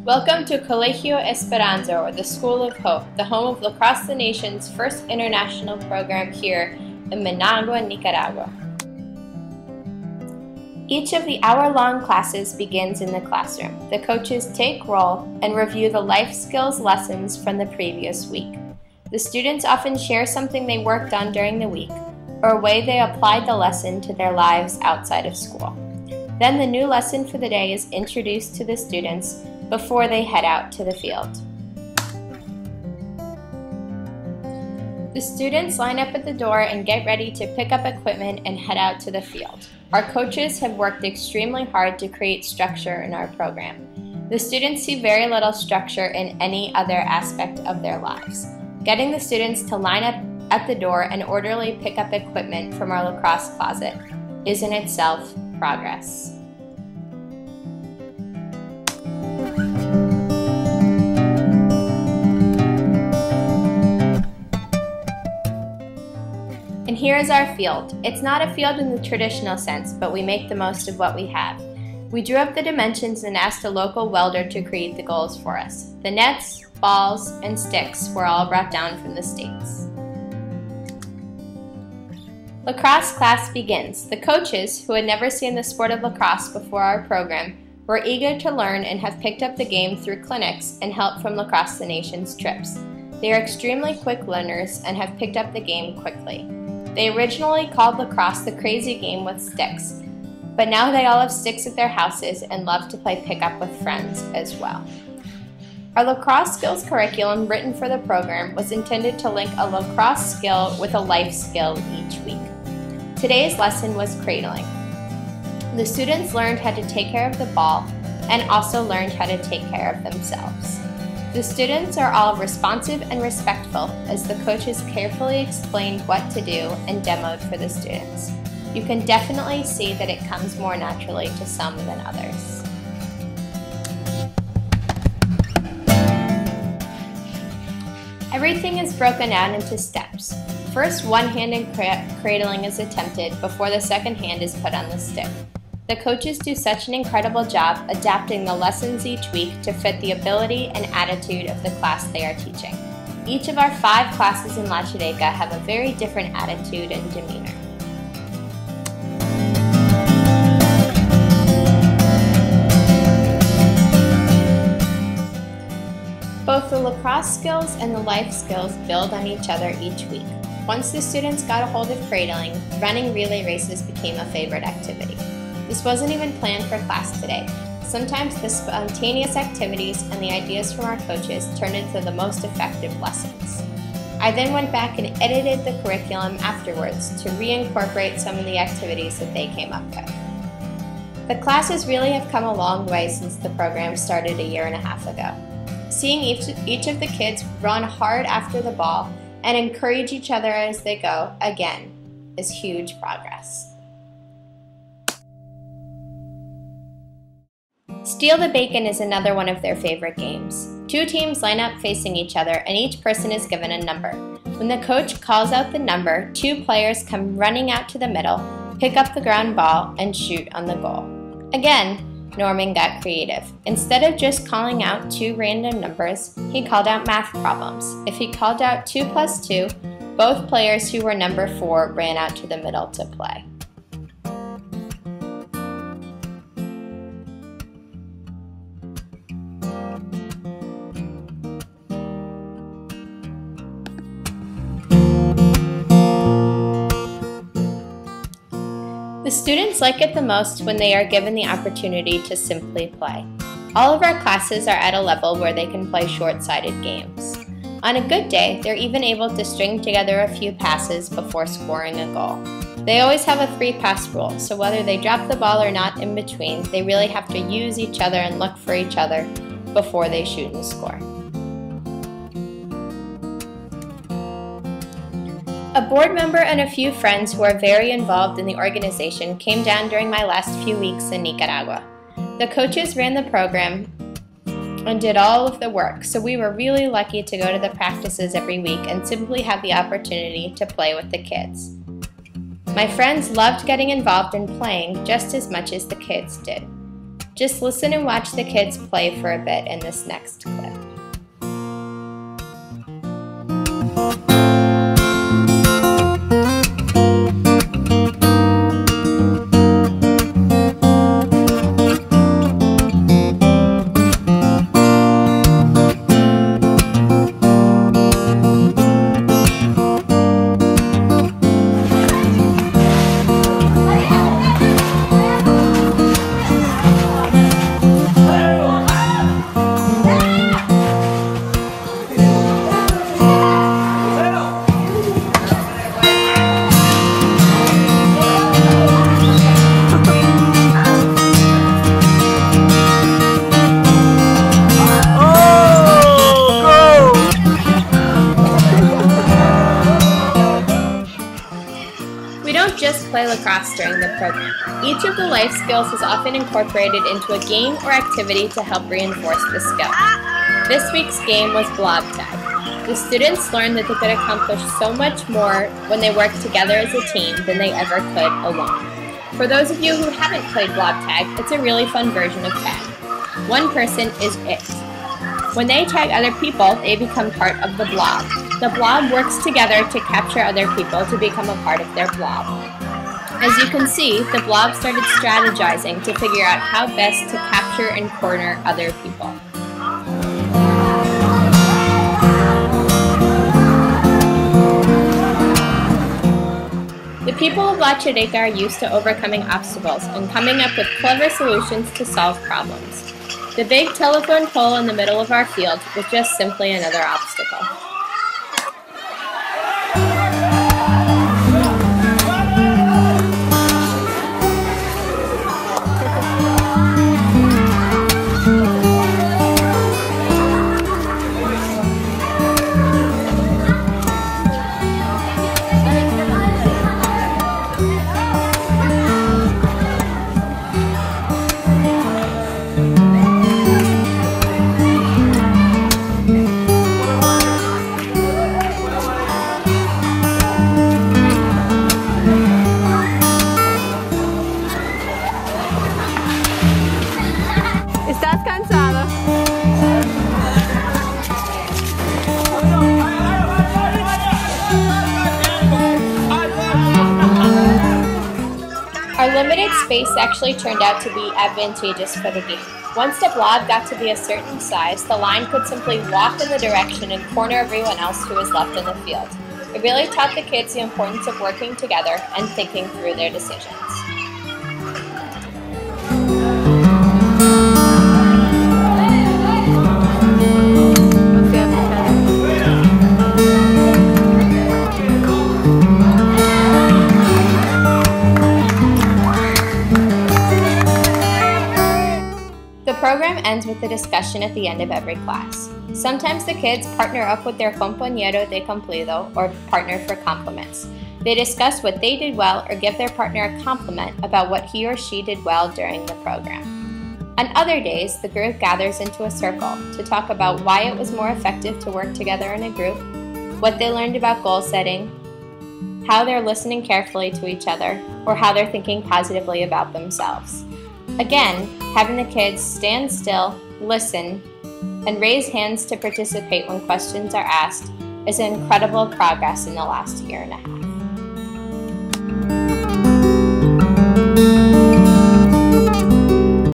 Welcome to Colegio Esperanza, or the School of Hope, the home of Lacrosse the Nation's first international program here in Managua, Nicaragua. Each of the hour-long classes begins in the classroom. The coaches take roll and review the life skills lessons from the previous week. The students often share something they worked on during the week, or a way they applied the lesson to their lives outside of school. Then the new lesson for the day is introduced to the students before they head out to the field. The students line up at the door and get ready to pick up equipment and head out to the field. Our coaches have worked extremely hard to create structure in our program. The students see very little structure in any other aspect of their lives. Getting the students to line up at the door and orderly pick up equipment from our lacrosse closet is in itself progress. And here is our field. It's not a field in the traditional sense, but we make the most of what we have. We drew up the dimensions and asked a local welder to create the goals for us. The nets, balls, and sticks were all brought down from the States. Lacrosse class begins. The coaches, who had never seen the sport of lacrosse before our program, were eager to learn and have picked up the game through clinics and help from Lacrosse the Nation's trips. They are extremely quick learners and have picked up the game quickly. They originally called lacrosse the crazy game with sticks, but now they all have sticks at their houses and love to play pickup with friends as well. Our lacrosse skills curriculum written for the program was intended to link a lacrosse skill with a life skill each week. Today's lesson was cradling. The students learned how to take care of the ball and also learned how to take care of themselves. The students are all responsive and respectful as the coaches carefully explained what to do and demoed for the students. You can definitely see that it comes more naturally to some than others. Everything is broken down into steps. First, one-handed cradling is attempted before the second hand is put on the stick. The coaches do such an incredible job adapting the lessons each week to fit the ability and attitude of the class they are teaching. Each of our 5 classes in La Chideca have a very different attitude and demeanor. Both the lacrosse skills and the life skills build on each other each week. Once the students got a hold of cradling, running relay races became a favorite activity. This wasn't even planned for class today. Sometimes the spontaneous activities and the ideas from our coaches turned into the most effective lessons. I then went back and edited the curriculum afterwards to reincorporate some of the activities that they came up with. The classes really have come a long way since the program started a year and a half ago. Seeing each of the kids run hard after the ball and encourage each other as they go, again, is huge progress. Steal the Bacon is another one of their favorite games. 2 teams line up facing each other and each person is given a number. When the coach calls out the number, 2 players come running out to the middle, pick up the ground ball, and shoot on the goal. Again, Norman got creative. Instead of just calling out 2 random numbers, he called out math problems. If he called out 2 plus 2, both players who were number 4 ran out to the middle to play. The students like it the most when they are given the opportunity to simply play. All of our classes are at a level where they can play short-sided games. On a good day, they're even able to string together a few passes before scoring a goal. They always have a 3-pass rule, so whether they drop the ball or not in between, they really have to use each other and look for each other before they shoot and score. A board member and a few friends who are very involved in the organization came down during my last few weeks in Nicaragua. The coaches ran the program and did all of the work, so we were really lucky to go to the practices every week and simply have the opportunity to play with the kids. My friends loved getting involved in playing just as much as the kids did. Just listen and watch the kids play for a bit in this next clip. We don't just play lacrosse during the program. Each of the life skills is often incorporated into a game or activity to help reinforce the skill. This week's game was blob tag. The students learned that they could accomplish so much more when they work together as a team than they ever could alone. For those of you who haven't played blob tag, it's a really fun version of tag. One person is it. When they tag other people, they become part of the blob. The blob works together to capture other people to become a part of their blob. As you can see, the blob started strategizing to figure out how best to capture and corner other people. The people of La Chideca are used to overcoming obstacles and coming up with clever solutions to solve problems. The big telephone pole in the middle of our field was just simply another obstacle. ¿Estás cansado? Our limited space actually turned out to be advantageous for the game. Once the blob got to be a certain size, the line could simply walk in the direction and corner everyone else who was left in the field. It really taught the kids the importance of working together and thinking through their decisions. The program ends with a discussion at the end of every class. Sometimes the kids partner up with their compañero de cumplido, or partner for compliments. They discuss what they did well or give their partner a compliment about what he or she did well during the program. On other days, the group gathers into a circle to talk about why it was more effective to work together in a group, what they learned about goal setting, how they're listening carefully to each other, or how they're thinking positively about themselves. Again, having the kids stand still, listen, and raise hands to participate when questions are asked is incredible progress in the last year and a half.